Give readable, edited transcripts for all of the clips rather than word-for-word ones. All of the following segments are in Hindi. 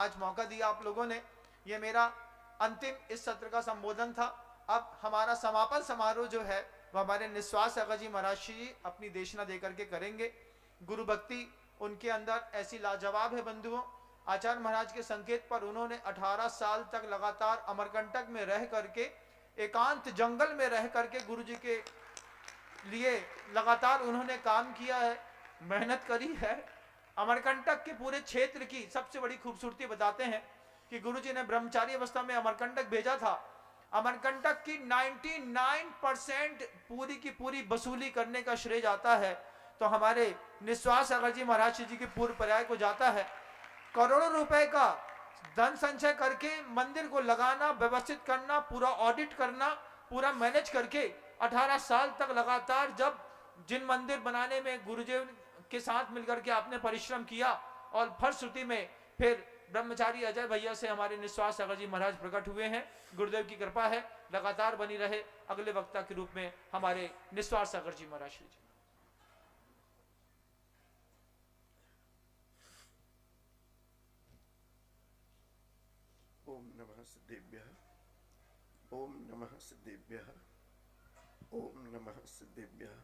आज मौका दिया आप लोगों ने। ये मेरा अंतिम इस सत्र का संबोधन था। अब हमारा समापन समारोह जो है वह हमारे निस्वास अगा जी महाराज जी अपनी देशना देकर के करेंगे। गुरु भक्ति उनके अंदर ऐसी लाजवाब है बंधुओं। आचार्य महाराज के संकेत पर उन्होंने 18 साल तक लगातार अमरकंटक में रह करके, एकांत जंगल में रह करके गुरु जी के लिए लगातार उन्होंने काम किया है, मेहनत करी है। अमरकंटक के पूरे क्षेत्र की सबसे बड़ी खूबसूरती बताते हैं कि गुरुजी ने ब्रह्मचारी अवस्था में अमरकंटक भेजा था। अमरकंटक की 99% पूरी की पूरी वसूली करने का श्रेय जाता है तो हमारे निस्वास अगर जी महाराज जी के पूर्व पर्याय को जाता है। करोड़ों रुपए का धन संचय करके मंदिर को लगाना, व्यवस्थित करना, पूरा ऑडिट करना, पूरा मैनेज करके 18 साल तक लगातार जब जिन मंदिर बनाने में गुरुदेव के साथ मिलकर के आपने परिश्रम किया और फलश्रुति में फिर ब्रह्मचारी अजय भैया से हमारे निस्वास सागर जी महाराज प्रकट हुए हैं। गुरुदेव की कृपा है, लगातार बनी रहे। अगले वक्ता के रूप में हमारे निस्वास सागर जी महाराज जी। ओम नमः सिद्धेभ्यः, ओम नमः सिद्धेभ्यः, ओम नमः सिद्धेभ्यः।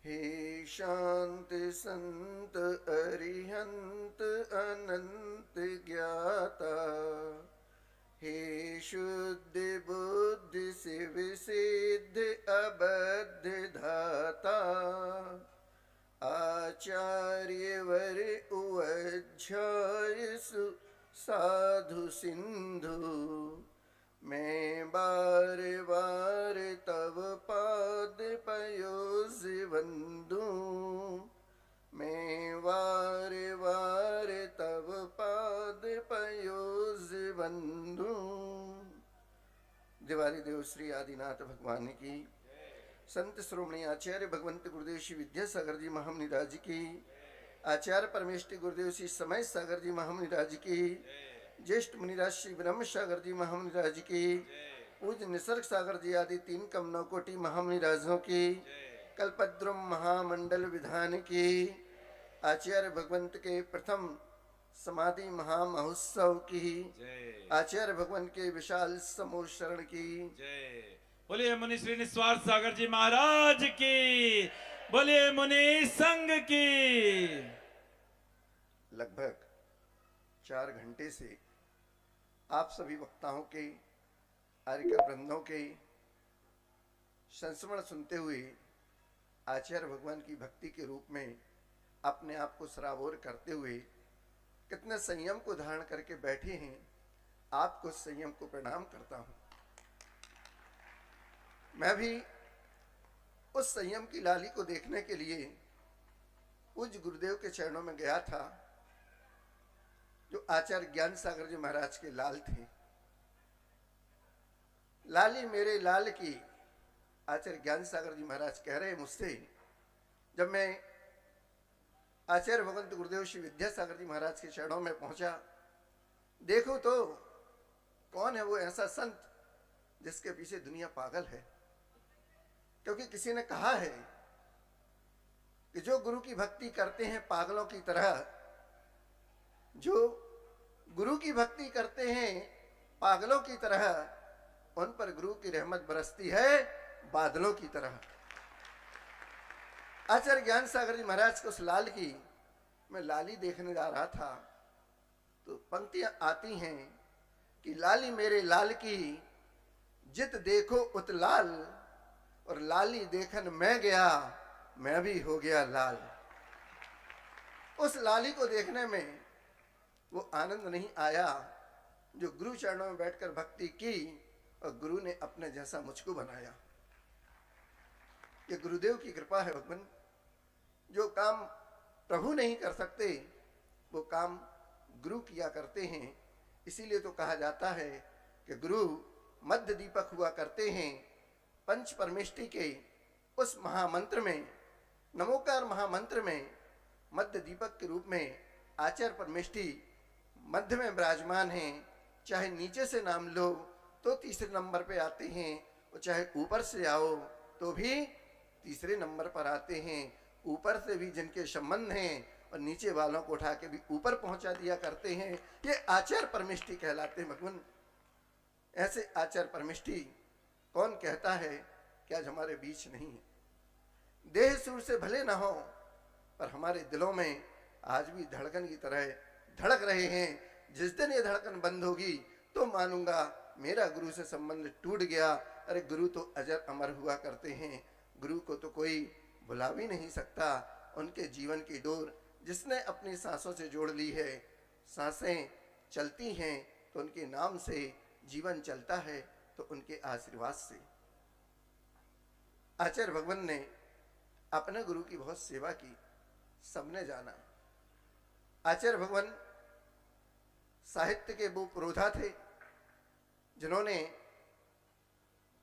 हे शांत संत अरिहंत अनंत ज्ञाता, हे शुद्ध बुद्धि शिव सिद्ध अबद्ध धाता, आचार्य वर उज्झाय साधु सिंधु, मैं बार बार तव पाद पयोज वंदू, मैं बार बार तव पाद पयोज वंदू। दिवाली देव श्री आदिनाथ भगवान की, संत श्रोमणी आचार्य भगवंत गुरुदेव श्री विद्यासागर जी महामुनिराज की, आचार्य परमेष्टि गुरुदेव श्री समय सागर जी महामुनिराज की, ज्येष्ठ मुनिराज श्री ब्रह्म सागर जी महामुनिराज की, पूज्य निसर्ग सागर जी आदि 3 कम 9 कोटि महामुनिराजों की, कल्पद्रुम महामंडल विधान की, आचार्य भगवंत के प्रथम समाधि महामहोत्सव की, आचार्य भगवंत के विशाल समूह शरण की। बोलिए मुनि श्री निस्वार्थ सागर जी महाराज की, बोलिए मुनि संघ की। लगभग 4 घंटे से आप सभी वक्ताओं के, आर्यकर वृंदों के संस्मरण सुनते हुए आचार्य भगवान की भक्ति के रूप में अपने आप को सराबोर करते हुए कितने संयम को धारण करके बैठे हैं। आपको संयम को प्रणाम करता हूं। मैं भी उस संयम की लाली को देखने के लिए पूज्य गुरुदेव के चरणों में गया था, जो आचार्य ज्ञान सागर जी महाराज के लाल थे। लाली मेरे लाल की आचार्य ज्ञान सागर जी महाराज कह रहे मुझसे। जब मैं आचार्य भगवंत गुरुदेव श्री विद्यासागर जी महाराज के चरणों में पहुंचा, देखो तो कौन है वो ऐसा संत जिसके पीछे दुनिया पागल है। क्योंकि किसी ने कहा है कि जो गुरु की भक्ति करते हैं पागलों की तरह, जो गुरु की भक्ति करते हैं पागलों की तरह, उन पर गुरु की रहमत बरसती है बादलों की तरह। आचार्य ज्ञान सागर जी महाराज को उस लाल की मैं लाली देखने जा रहा था, तो पंक्तियां आती हैं कि लाली मेरे लाल की जित देखो उत लाल, और लाली देखन मैं गया मैं भी हो गया लाल। उस लाली को देखने में वो आनंद नहीं आया जो गुरु चरणों में बैठकर भक्ति की और गुरु ने अपने जैसा मुझको बनाया। ये गुरुदेव की कृपा है भगवान। जो काम प्रभु नहीं कर सकते वो काम गुरु किया करते हैं। इसीलिए तो कहा जाता है कि गुरु मध्य दीपक हुआ करते हैं। पंच परमेष्टि के उस महामंत्र में, नमोकार महामंत्र में मध्य दीपक के रूप में आचार्य परमेष्टि मध्य में विराजमान हैं। चाहे नीचे से नाम लो तो तीसरे नंबर पे आते हैं, और चाहे ऊपर से आओ तो भी तीसरे नंबर पर आते हैं। ऊपर से भी जिनके संबंध हैं और नीचे वालों को उठा के भी ऊपर पहुंचा दिया करते हैं। ये आचार परमिष्टि कहलाते हैं भगवान। ऐसे आचार परमिष्टि कौन कहता है कि आज हमारे बीच नहीं है। देह सुर से भले ना हो पर हमारे दिलों में आज भी धड़कन की तरह धड़क रहे हैं। जिस दिन ये धड़कन बंद होगी तो मानूंगा मेरा गुरु से संबंध टूट गया। अरे गुरु तो अजर अमर हुआ करते हैं, गुरु को तो कोई भुला भी नहीं सकता। उनके जीवन की डोर जिसने अपनी सांसों से जोड़ ली है, सांसें चलती हैं तो उनके नाम से, जीवन चलता है तो उनके आशीर्वाद से। आचार्य भगवान ने अपने गुरु की बहुत सेवा की, सबने जाना। आचार्य भगवान साहित्य के वो पुरोधा थे जिन्होंने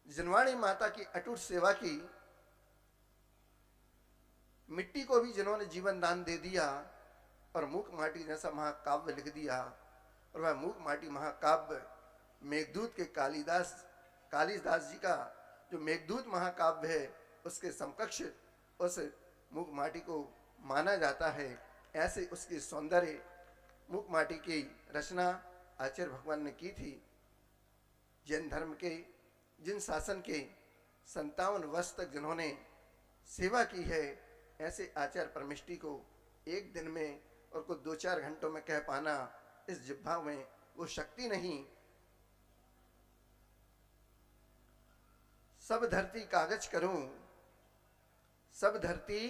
जनवाणी माता की अटूट सेवा की। मिट्टी को भी जिन्होंने जीवन दान दे दिया और मूक माटी जैसा महाकाव्य लिख दिया। और वह मूक माटी महाकाव्य मेघदूत के कालिदास जी का जो मेघदूत महाकाव्य है उसके समकक्ष उस मूक माटी को माना जाता है। ऐसे उसकी सौंदर्य मूक माटी की रचना आचार्य भगवान ने की थी। जैन धर्म के जिन शासन के 57 वर्ष तक जिन्होंने सेवा की है, ऐसे आचार्य परमिष्टि को एक दिन में और कुछ 2-4 घंटों में कह पाना इस जिह्वा में वो शक्ति नहीं। सब धरती कागज करूं, सब धरती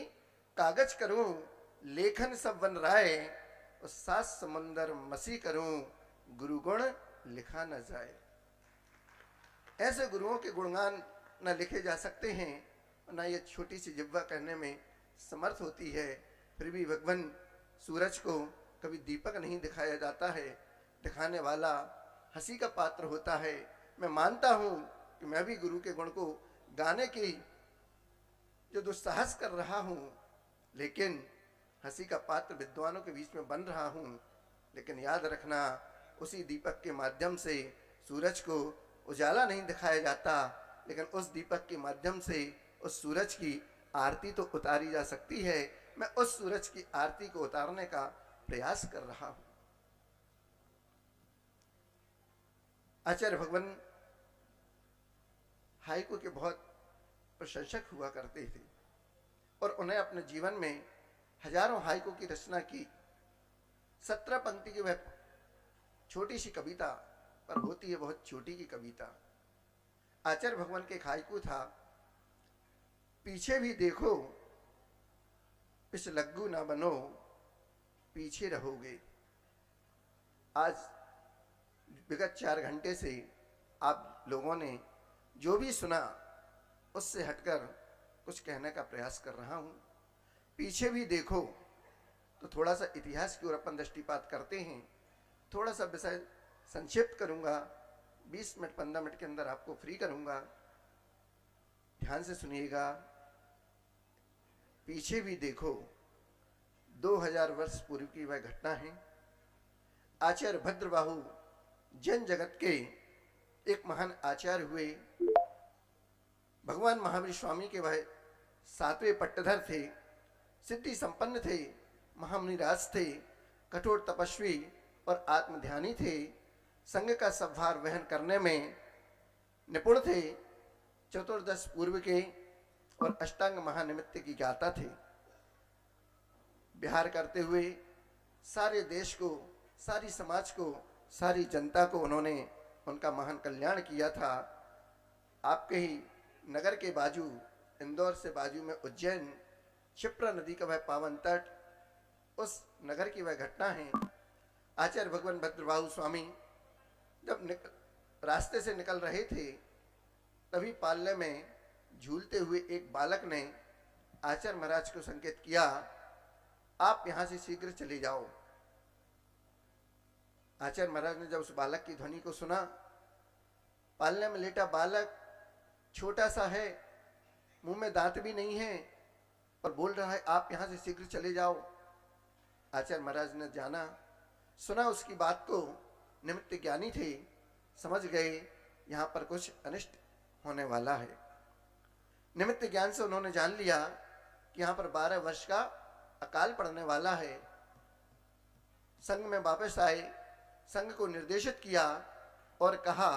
कागज करूं, लेखन सब बन राय, और 7 समंदर मसी करूं, गुरु गुण लिखा न जाए। ऐसे गुरुओं के गुणगान न लिखे जा सकते हैं, न ये छोटी सी जिह्वा कहने में समर्थ होती है। फिर भी भगवान सूरज को कभी दीपक नहीं दिखाया जाता है, दिखाने वाला हंसी का पात्र होता है। मैं मानता हूं कि मैं भी गुरु के गुण को गाने की जो दुस्साहस कर रहा हूं, लेकिन हंसी का पात्र विद्वानों के बीच में बन रहा हूं। लेकिन याद रखना, उसी दीपक के माध्यम से सूरज को उजाला नहीं दिखाया जाता, लेकिन उस दीपक के माध्यम से उस सूरज की आरती तो उतारी जा सकती है। मैं उस सूरज की आरती को उतारने का प्रयास कर रहा हूं। आचार्य भगवान हाइकू के बहुत प्रशंसक हुआ करते थे और उन्हें अपने जीवन में हजारों हाइकू की रचना की। 17 पंक्ति की वह छोटी सी कविता, पर होती है बहुत छोटी की कविता। आचार्य भगवान के एक हाइकू था, पीछे भी देखो पिछलग्गू ना बनो, पीछे रहोगे। आज विगत 4 घंटे से आप लोगों ने जो भी सुना उससे हटकर कुछ कहने का प्रयास कर रहा हूं। पीछे भी देखो, तो थोड़ा सा इतिहास की ओर अपन दृष्टिपात करते हैं। थोड़ा सा विषय संक्षिप्त करूंगा, 20 मिनट 15 मिनट के अंदर आपको फ्री करूंगा, ध्यान से सुनिएगा। पीछे भी देखो, 2000 वर्ष पूर्व की वह घटना है। आचार्य भद्रबाहु जैन जगत के एक महान आचार्य हुए। भगवान महावीर स्वामी के वह 7वें पट्टधर थे, सिद्धि संपन्न थे, महामुनिराज थे, कठोर तपस्वी और आत्मध्यानी थे, संघ का सबभार वहन करने में निपुण थे, चतुर्दश पूर्व के और अष्टांग महानिमित्त की ज्ञाता थे। विहार करते हुए सारे देश को, सारी समाज को, सारी जनता को उन्होंने उनका महान कल्याण किया था। आपके ही नगर के बाजू, इंदौर से बाजू में उज्जैन, क्षिप्रा नदी का वह पावन तट, उस नगर की वह घटना है। आचार्य भगवान भद्रबाहु स्वामी जब रास्ते से निकल रहे थे, तभी पालने में झूलते हुए एक बालक ने आचार्य महाराज को संकेत किया, आप यहां से शीघ्र चले जाओ। आचार्य महाराज ने जब उस बालक की ध्वनि को सुना, पालने में लेटा बालक छोटा सा है, मुंह में दांत भी नहीं है और बोल रहा है आप यहां से शीघ्र चले जाओ। आचार्य महाराज ने जाना, सुना उसकी बात को, निमित्त ज्ञानी थे, समझ गए यहां पर कुछ अनिष्ट होने वाला है। निमित्त ज्ञान से उन्होंने जान लिया कि यहां पर 12 वर्ष का अकाल पड़ने वाला है। संघ में वापस आए, संघ को निर्देशित किया और कहा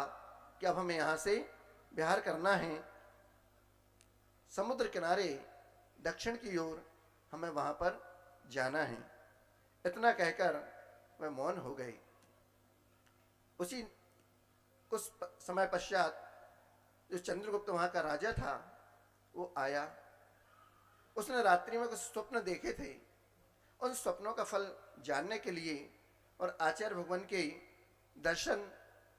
कि अब हमें यहाँ से विहार करना है, समुद्र किनारे दक्षिण की ओर हमें वहाँ पर जाना है। इतना कहकर वह मौन हो गए। उसी कुछ समय पश्चात जो चंद्रगुप्त वहाँ का राजा था वो आया। उसने रात्रि में कुछ स्वप्न देखे थे। उन स्वप्नों का फल जानने के लिए और आचार्य भगवान के दर्शन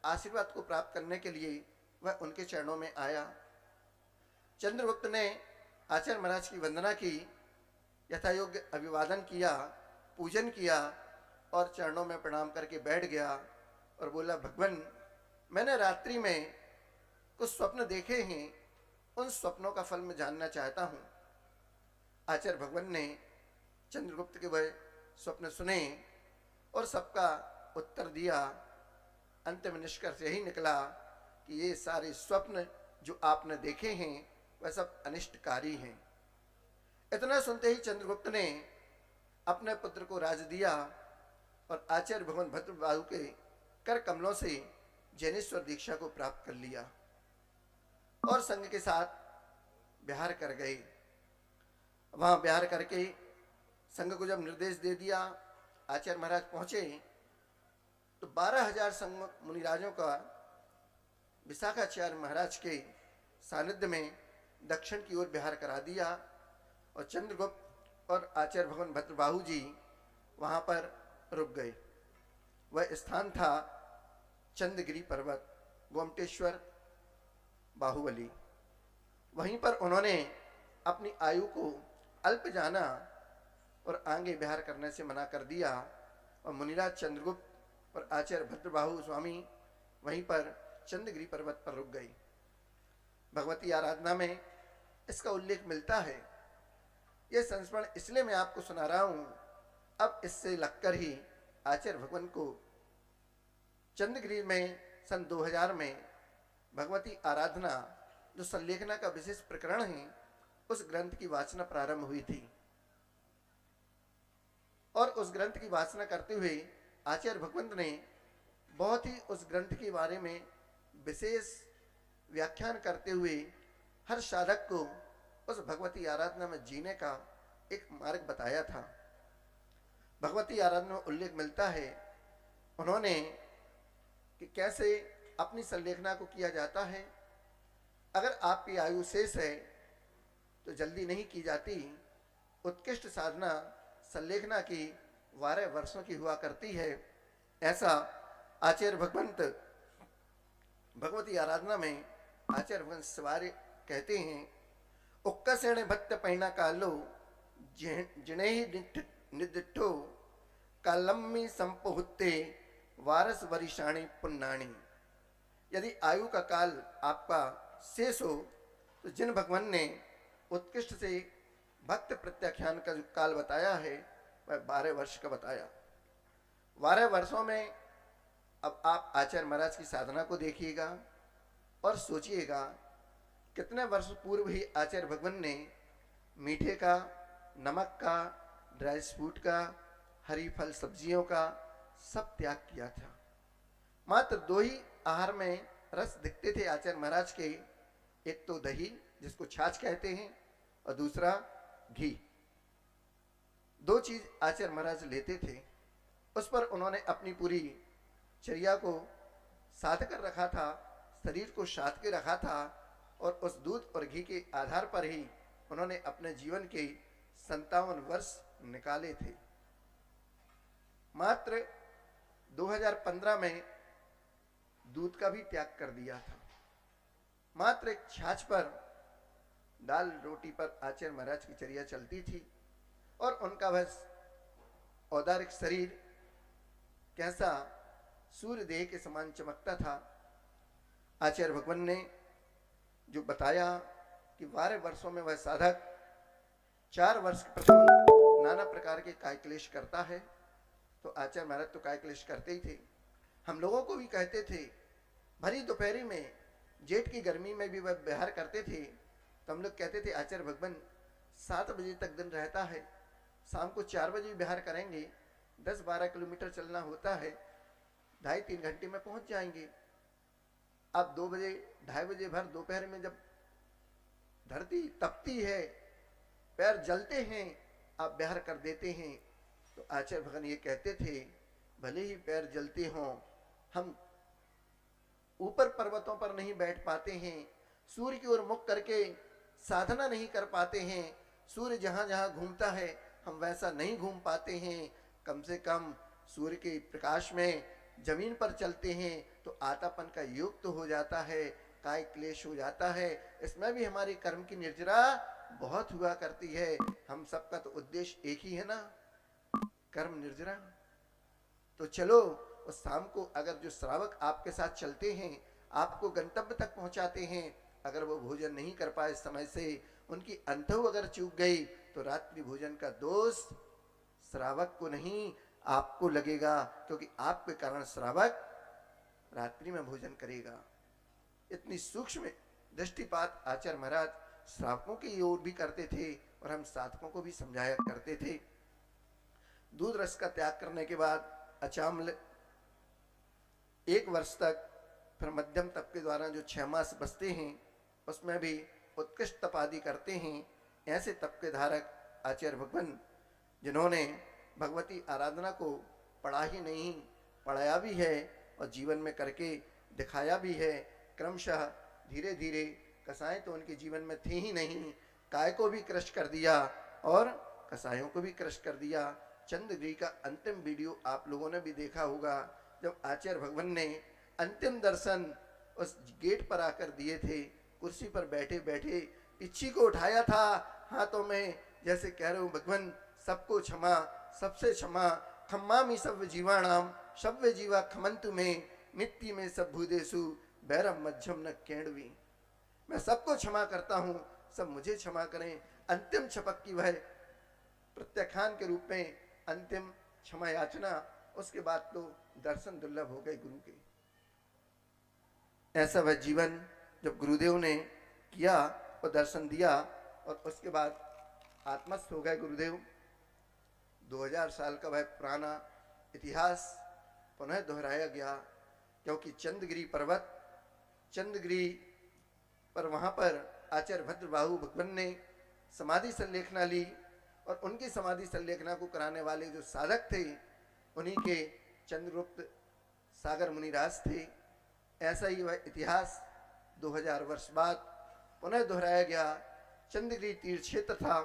आशीर्वाद को प्राप्त करने के लिए वह उनके चरणों में आया। चंद्रगुप्त ने आचार्य महाराज की वंदना की, यथायोग्य अभिवादन किया, पूजन किया और चरणों में प्रणाम करके बैठ गया और बोला, भगवान मैंने रात्रि में कुछ स्वप्न देखे हैं, उन स्वप्नों का फल मैं जानना चाहता हूँ। आचार्य भगवान ने चंद्रगुप्त के वह स्वप्न सुने और सबका उत्तर दिया। अंतिम निष्कर्ष यही निकला कि ये सारे स्वप्न जो आपने देखे हैं वह सब अनिष्टकारी हैं। इतना सुनते ही चंद्रगुप्त ने अपने पुत्र को राज दिया और आचार्य भगवान भद्रबाहु के कर कमलों से जैनेश्वर दीक्षा को प्राप्त कर लिया और संघ के साथ विहार कर गए। वहां विहार करके संघ को जब निर्देश दे दिया, आचार्य महाराज पहुंचे तो 12,000 संघ मुनिराजों का विशाखाचार्य महाराज के सानिध्य में दक्षिण की ओर विहार करा दिया और चंद्रगुप्त और आचार्य भगवान भद्रबाहु जी वहां पर रुक गए। वह स्थान था चंद्रगिरी पर्वत, गोमटेश्वर, बाहुबली। वहीं पर उन्होंने अपनी आयु को अल्प जाना और आगे विहार करने से मना कर दिया और मुनिराज चंद्रगुप्त और आचार्य भद्रबाहु स्वामी वहीं पर चंद्रगिरी पर्वत पर रुक गई। भगवती आराधना में इसका उल्लेख मिलता है। यह संस्मरण इसलिए मैं आपको सुना रहा हूं, अब इससे लगकर ही आचार्य भगवान को चंद्रगिरी में सन 2000 में भगवती आराधना जो संलेखना का विशेष प्रकरण है उस ग्रंथ की वाचना प्रारंभ हुई थी और उस ग्रंथ की वाचना करते हुए आचार्य भगवंत ने बहुत ही उस ग्रंथ के बारे में विशेष व्याख्यान करते हुए हर साधक को उस भगवती आराधना में जीने का एक मार्ग बताया था। भगवती आराधना में उल्लेख मिलता है उन्होंने कि कैसे अपनी संलेखना को किया जाता है। अगर आपकी आयु शेष है तो जल्दी नहीं की जाती। उत्कृष्ट साधना संलेखना की 12 वर्षों की हुआ करती है। ऐसा आचार्य भगवंत भगवती आराधना में आचार्य भगवंत सवारे कहते हैं, उक्कसेण भक्त पहिना कालो जिणे ही निदिठो कालम्मी संपहुत्ते वारस वरिषाणी पुन्नाणी। यदि आयु का काल आपका शेष हो तो जिन भगवान ने उत्कृष्ट से भक्त प्रत्याख्यान का जो काल बताया है वह 12 वर्ष का बताया। 12 वर्षों में अब आप आचार्य महाराज की साधना को देखिएगा और सोचिएगा कितने वर्ष पूर्व ही आचार्य भगवान ने मीठे का, नमक का, ड्राई फ्रूट का, हरी फल सब्जियों का सब त्याग किया था। मात्र 2 ही आहार में रस दिखते थे आचार्य महाराज के, एक तो दही जिसको छाछ कहते हैं और दूसरा घी। 2 चीज आचार्य महाराज लेते थे। उस पर उन्होंने अपनी पूरी चर्या को साध कर रखा था, शरीर को साध के रखा था और उस दूध और घी के आधार पर ही उन्होंने अपने जीवन के 57 वर्ष निकाले थे। मात्र 2015 में दूध का भी त्याग कर दिया था। मात्र एक छाछ पर, दाल रोटी पर आचार्य महाराज की चर्या चलती थी और उनका वह औदारिक शरीर कैसा सूर्य देह के समान चमकता था। आचार्य भगवान ने जो बताया कि 12 वर्षों में वह साधक 4 वर्ष के प्रथम नाना प्रकार के काय क्लेश करता है, तो आचार्य महाराज तो काय क्लेश करते ही थे। हम लोगों को भी कहते थे, भरी दोपहरी में जेठ की गर्मी में भी वह विहार करते थे, तो हम लोग कहते थे आचार्य भगवान 7 बजे तक दिन रहता है, शाम को 4 बजे विहार करेंगे, 10-12 किलोमीटर चलना होता है, 2.5-3 घंटे में पहुंच जाएंगे। अब 2 बजे 2:30 बजे भर दोपहर में जब धरती तपती है, पैर जलते हैं, आप बिहार कर देते हैं। तो आचार्य भगवान ये कहते थे, भले ही पैर जलते हों, हम ऊपर पर्वतों पर नहीं बैठ पाते हैं, सूर्य की ओर मुख करके साधना नहीं कर पाते हैं, सूर्य जहां जहां घूमता है हम वैसा नहीं घूम पाते हैं। कम से कम सूर्य के प्रकाश में जमीन पर चलते हैं तो आतापन का योग तो हो जाता है, काय क्लेश हो जाता है। इसमें भी हमारी कर्म की निर्जरा बहुत हुआ करती है। हम सबका तो उद्देश्य एक ही है ना, कर्म निर्जरा। तो चलो उस शाम को अगर जो श्रावक आपके साथ चलते हैं, आपको गंतव्य तक पहुंचाते हैं, अगर वो भोजन नहीं कर पाए समय से, उनकी अंतहु अगर चूक गई, तो रात्रि भोजन का दोष श्रावक को नहीं आपको लगेगा, क्योंकि आपके कारण श्रावक रात्रि में भोजन करेगा। इतनी सूक्ष्म दृष्टिपात आचार्य महाराज श्रावकों की ओर भी करते थे और हम साधकों को भी समझाया करते थे। दूध रस का त्याग करने के बाद अचामल 1 वर्ष तक, फिर मध्यम तप के द्वारा जो 6 मास बसते हैं उसमें भी उत्कृष्ट तप आदि करते हैं। ऐसे तप के धारक आचार्य भगवान, जिन्होंने भगवती आराधना को पढ़ा ही नहीं, पढ़ाया भी है और जीवन में करके दिखाया भी है। क्रमशः धीरे धीरे, कसाएं तो उनके जीवन में थी ही नहीं, काय को भी क्रश कर दिया और कसायों को भी क्रश कर दिया। चंद्रगिरी का अंतिम वीडियो आप लोगों ने भी देखा होगा, जब आचार्य भगवान ने अंतिम दर्शन उस गेट पर आकर दिए थे, कुर्सी पर बैठे बैठे पिच्छी को उठाया था हाथों में, जैसे कह रहे हो भगवान सबको क्षमा, सबसे क्षमा, खम्मामि सब जीवाणाम शव्य जीवा खमंतु में नित्य में सब भूदेशु बैरम मध्यम न केणवी। मैं सबको क्षमा करता हूँ, सब मुझे क्षमा करें। अंतिम शपथ की वह प्रत्याख्यान के रूप में अंतिम क्षमा याचना, उसके बाद तो दर्शन दुर्लभ हो गए गुरु के। ऐसा वह जीवन जब गुरुदेव ने किया और दर्शन दिया, और उसके बाद आत्मस्थ हो गए गुरुदेव। 2000 साल का वह पुराना इतिहास पुनः दोहराया गया, क्योंकि चंद्रगिरी पर्वत, चंद्रगिरी पर वहां पर आचार्य भद्रबाहु भगवान ने समाधि संलेखना ली, और उनकी समाधि संलेखना को कराने वाले जो साधक थे उन्हीं के चंद्रगुप्त सागर मुनिराज थे। ऐसा ही वह इतिहास 2000 वर्ष बाद पुनः दोहराया गया। चंद्रगिरी तीर्थ क्षेत्र था,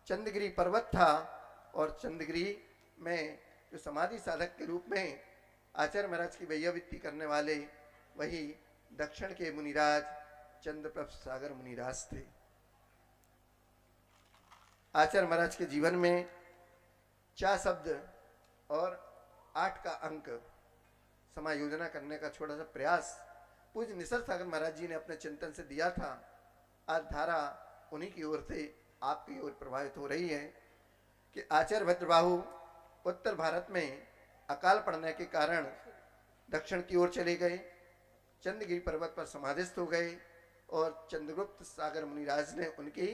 चंद्रगिरी पर्वत था, और चंद्रगिरी में जो समाधि साधक के रूप में आचार्य महाराज की वैयावृत्ति करने वाले वही दक्षिण के मुनिराज चंद्रप्रभ सागर मुनिराज थे। आचार्य महाराज के जीवन में 4 शब्द और 8 का अंक समायोजना करने का छोटा सा प्रयास पूज्य निसर्ग सागर महाराज जी ने अपने चिंतन से दिया था। आज धारा उन्हीं की ओर से आपकी ओर प्रभावित हो रही है कि आचार्य भद्रबाहु उत्तर भारत में अकाल पड़ने के कारण दक्षिण की ओर चले गए, चंद्रगिरी पर्वत पर समाधिस्थ हो गए, और चंद्रगुप्त सागर मुनिराज ने उनकी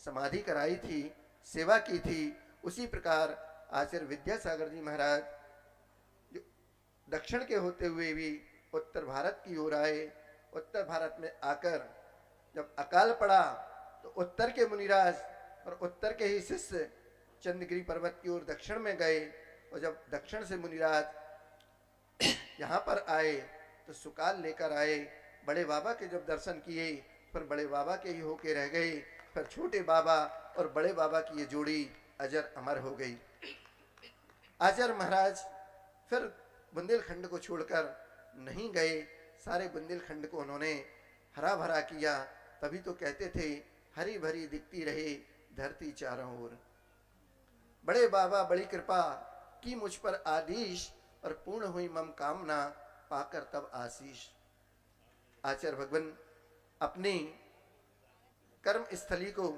समाधि कराई थी, सेवा की थी। उसी प्रकार आचार्य विद्यासागर जी महाराज जो दक्षिण के होते हुए भी उत्तर भारत की ओर आए। उत्तर भारत में आकर जब अकाल पड़ा तो उत्तर के मुनिराज और उत्तर के ही शिष्य चंद्रगिरी पर्वत की ओर दक्षिण में गए, और जब दक्षिण से मुनिराज यहाँ पर आए तो सुकाल लेकर आए। बड़े बाबा के जब दर्शन किए फिर बड़े बाबा के ही होके रह गए, फिर छोटे बाबा और बड़े बाबा की ये जोड़ी अजर अमर हो गई। आचार्य महाराज फिर बुंदेलखंड को छोड़कर नहीं गए, सारे बुंदेलखंड को उन्होंने हरा भरा किया। तभी तो कहते थे हरी भरी दिखती रहे धरती चारों ओर। बड़े बाबा बड़ी कृपा की मुझ पर आदेश, और पूर्ण हुई मम कामना पाकर तब आशीष। आचार्य भगवान अपनी कर्म स्थली को,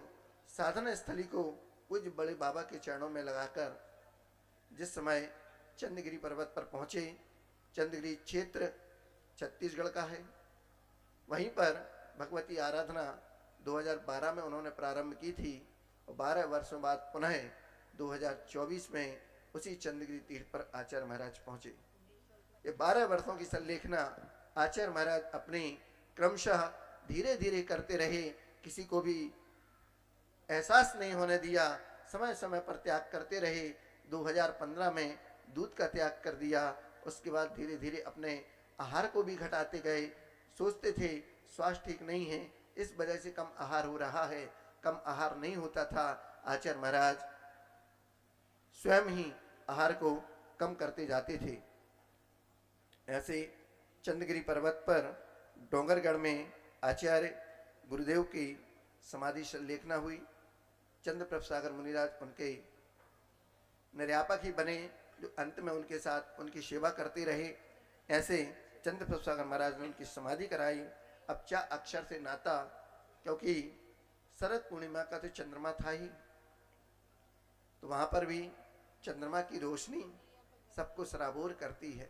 साधना स्थली को पूज्य बड़े बाबा के चरणों में लगाकर जिस समय चंद्रगिरी पर्वत पर पहुंचे, चंद्रगिरी क्षेत्र छत्तीसगढ़ का है, वहीं पर भगवती आराधना 2012 में उन्होंने प्रारंभ की थी, और 12 वर्षों बाद पुनः 2024 में उसी चंद्रगिरी तीर्थ पर आचार्य महाराज पहुंचे। ये 12 वर्षों की संलेखना आचार्य महाराज अपने क्रमशः धीरे धीरे करते रहे, किसी को भी एहसास नहीं होने दिया, समय समय पर त्याग करते रहे। 2015 में दूध का त्याग कर दिया, उसके बाद धीरे धीरे अपने आहार को भी घटाते गए। सोचते थे स्वास्थ्य ठीक नहीं है, इस वजह से कम आहार हो रहा है, कम आहार नहीं होता था। आचार्य महाराज स्वयं ही आहार को कम करते जाते थे। ऐसे चंद्रगिरी पर्वत पर डोंगरगढ़ में आचार्य गुरुदेव की समाधि संलेखना हुई। चंद्रप्रभ सागर मुनिराज उनके निर्यापक ही बने, जो अंत में उनके साथ उनकी सेवा करते रहे। ऐसे चंद्रप्रभ सागर महाराज ने उनकी समाधि कराई। अब क्या अक्षर से नाता, क्योंकि शरद पूर्णिमा का तो चंद्रमा था ही, तो वहां पर भी चंद्रमा की रोशनी सबको सराबोर करती है,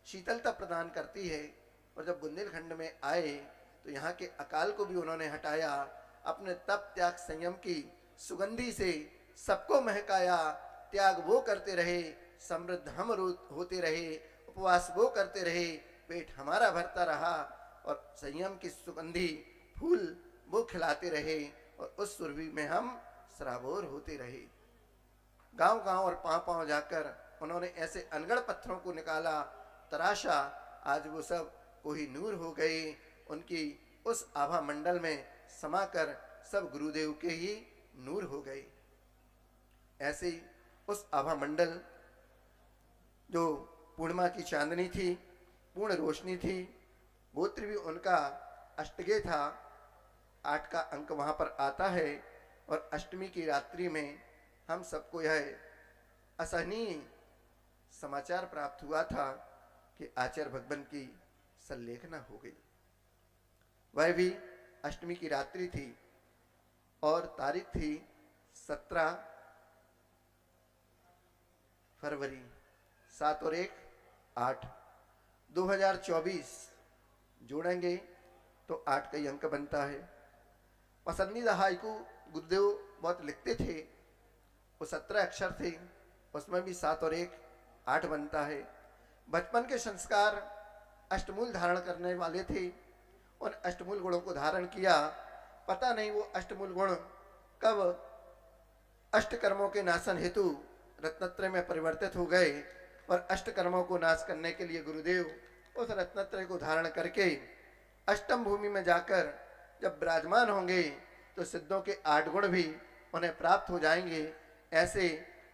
शीतलता प्रदान करती है। और जब बुंदेलखंड में आए तो यहाँ के अकाल को भी उन्होंने हटाया, अपने तप त्याग संयम की सुगंधी से सबको महकाया। त्याग वो करते रहे, समृद्ध हम होते रहे, उपवास वो करते रहे, पेट हमारा भरता रहा, और संयम की सुगंधी फूल वो खिलाते रहे, और उस सुरभि में हम सराबोर होते रहे। गांव गांव और पांव पांव जाकर उन्होंने ऐसे अनगढ़ पत्थरों को निकाला, तराशा, आज वो सब कोहिनूर हो गए। उनकी उस आभा मंडल में समाकर सब गुरुदेव के ही नूर हो गए। ऐसे उस आभा मंडल जो पूर्णिमा की चांदनी थी, पूर्ण रोशनी थी, गोत्र भी उनका अष्टगे था, 8 का अंक वहां पर आता है। और अष्टमी की रात्रि में हम सबको यह असहनीय समाचार प्राप्त हुआ था कि आचार्य भगवान की संलेखना हो गई। वह भी अष्टमी की रात्रि थी और तारीख थी 17 फरवरी, 7 और 1 8, 2024 जोड़ेंगे तो 8 का ही अंक बनता है। पसंदीदा हाइकू गुरुदेव बहुत लिखते थे, वो 17 अक्षर थे, उसमें भी 7 और 1 8 बनता है। बचपन के संस्कार अष्टमूल धारण करने वाले थे, उन अष्टमूल गुणों को धारण किया। पता नहीं वो अष्टमूल गुण कब अष्टकर्मों के नाशन हेतु रत्नत्रय में परिवर्तित हो गए, और अष्टकर्मों को नाश करने के लिए गुरुदेव उस रत्नत्रय को धारण करके अष्टम भूमि में जाकर जब विराजमान होंगे तो सिद्धों के 8 गुण भी उन्हें प्राप्त हो जाएंगे। ऐसे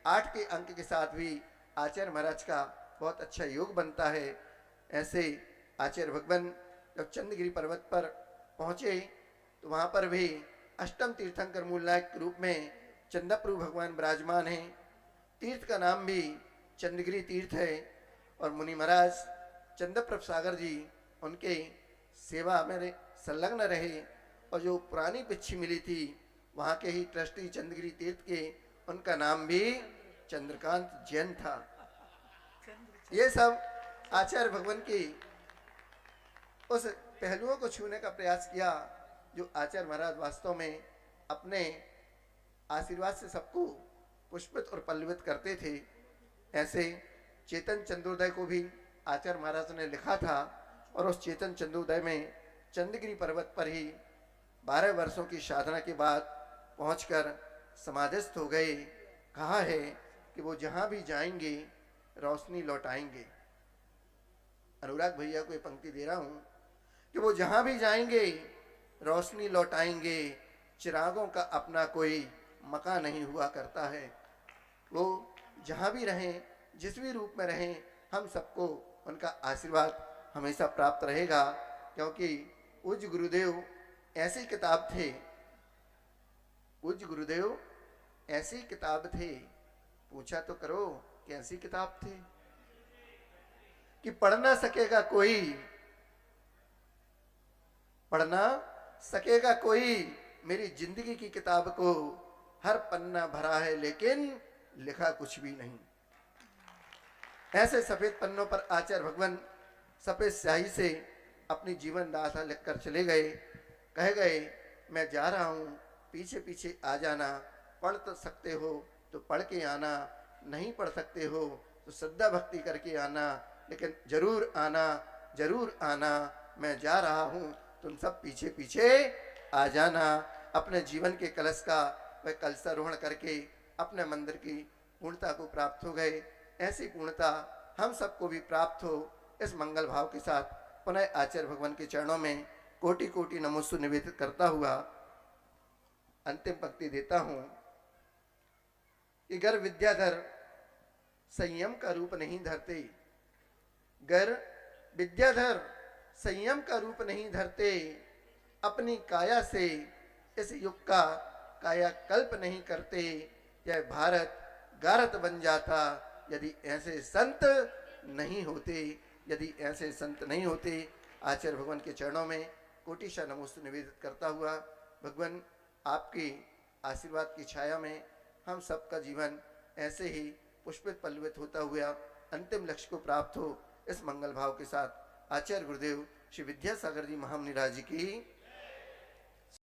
8 के अंक के साथ भी आचार्य महाराज का बहुत अच्छा योग बनता है। ऐसे आचार्य भगवान जब चंद्रगिरी पर्वत पर पहुंचे तो वहां पर भी अष्टम तीर्थंकर मूलनायक के रूप में चंद्रप्रभु भगवान विराजमान हैं। तीर्थ का नाम भी चंद्रगिरी तीर्थ है, और मुनि महाराज चंद्रप्रभ सागर जी उनके सेवा में संलग्न रहे, और जो पुरानी पिच्छी मिली थी वहाँ के ही ट्रस्टी चंद्रगिरी तीर्थ के, उनका नाम भी चंद्रकांत जैन था। ये सब आचार्य भगवान की उस पहलुओं को छूने का प्रयास किया जो आचार्य महाराज वास्तव में अपने आशीर्वाद से सबको पुष्पित और पल्लवित करते थे। ऐसे चेतन चंद्रोदय को भी आचार्य महाराज ने लिखा था, और उस चेतन चंद्रोदय में चंद्रगिरी पर्वत पर ही 12 वर्षों की साधना के बाद पहुंचकर समाधिस्थ हो गए। कहा है कि वो जहां भी जाएंगे रोशनी लौटाएंगे। अनुराग भैया को ये पंक्ति दे रहा हूं कि वो जहां भी जाएंगे रोशनी लौटाएंगे, चिरागों का अपना कोई मकान नहीं हुआ करता है। वो जहां भी रहें, जिस भी रूप में रहें, हम सबको उनका आशीर्वाद हमेशा प्राप्त रहेगा, क्योंकि पूज्य गुरुदेव ऐसी किताब थे, पूज्य गुरुदेव ऐसी किताब थे। पूछा तो करो कैसी किताब थे कि पढ़ ना सकेगा कोई, पढ़ ना सकेगा कोई मेरी जिंदगी की किताब को, हर पन्ना भरा है लेकिन लिखा कुछ भी नहीं। ऐसे सफेद पन्नों पर आचार्य भगवान सफेद स्याही से अपनी जीवन गाथा लिखकर चले गए। कह गए मैं जा रहा हूं, पीछे पीछे आ जाना, पढ़ तो सकते हो तो पढ़ के आना, नहीं पढ़ सकते हो तो श्रद्धा भक्ति करके आना, लेकिन जरूर आना, जरूर आना। मैं जा रहा हूँ, तुम सब पीछे पीछे आ जाना। अपने जीवन के कलश का वह कलशारोहण करके अपने मंदिर की पूर्णता को प्राप्त हो गए। ऐसी पूर्णता हम सबको भी प्राप्त हो, इस मंगल भाव के साथ पुनः आचार्य भगवान के चरणों में कोटि कोटि नमोस्तु निवेदित करता हुआ अंतिम पंक्ति देता हूं कि गर विद्याधर संयम का रूप नहीं धरते, गर विद्याधर संयम का रूप नहीं धरते, अपनी काया से इस युग का कायाकल्प नहीं करते, यह भारत गारत बन जाता यदि ऐसे संत नहीं होते, यदि ऐसे संत नहीं होते। आचार्य भगवान के चरणों में कोटिशा नमोस्तु निवेदित करता हुआ भगवान आपकी आशीर्वाद की छाया में हम सबका जीवन ऐसे ही पुष्पित पल्लवित होता हुआ अंतिम लक्ष्य को प्राप्त हो, इस मंगल भाव के साथ आचार्य गुरुदेव श्री विद्यासागर जी महामुनि राज जी की